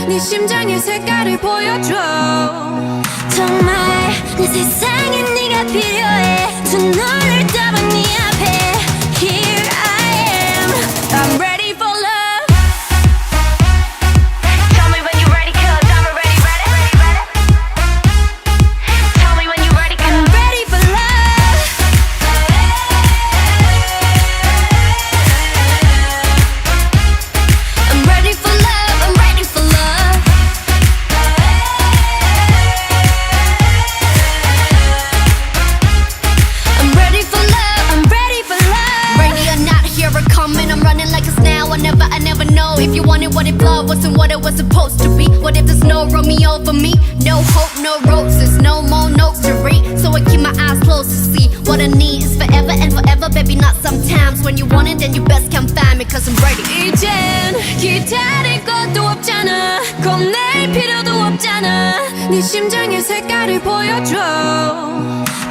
네 심장의 색깔을 보여줘 정말 내 세상에 네가 필요해 두 눈을 떠봐 네 앞에 Here I am I'm ready for love Tell me when you're ready cause I'm already ready Tell me when you're ready cause I'm ready for love I'm ready for love I'm ready for love I'm ready for love I'm ready for love Ready or not here I come and I'm running like it's now I never know if you wanted what if love wasn't what it was supposed to be What if there's no Romeo for me No hope no roses no more notes to read So I keep my eyes closed to see what I need is forever and forever baby not sometimes when you want it then you best come find me cause I'm ready 이젠 기다릴 것도 없잖아 겁낼 필요도 없잖아 네 심장의 색깔을 보여줘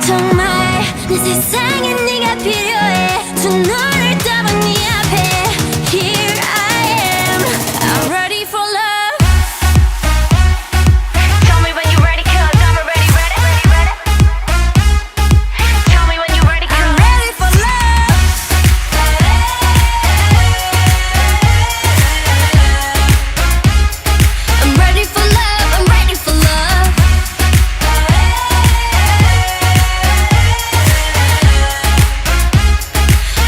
정말 내 세상에 네가 필요해 두 눈을 떠봐 네 앞에 Here I am I'm ready for love Tell me when you're ready cause I'm already ready Tell me when you're ready cause I'm ready for love I'm ready for love I'm ready for love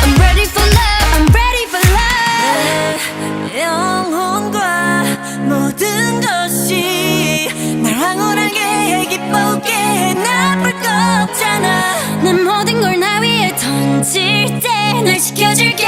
I'm ready for love I'm ready for love 내 영혼과 모든 것이 날 황홀하게 해 기쁘게 해 나쁠 거 없잖아 난 모든 걸 나 위에 던질 때 날 지켜줄게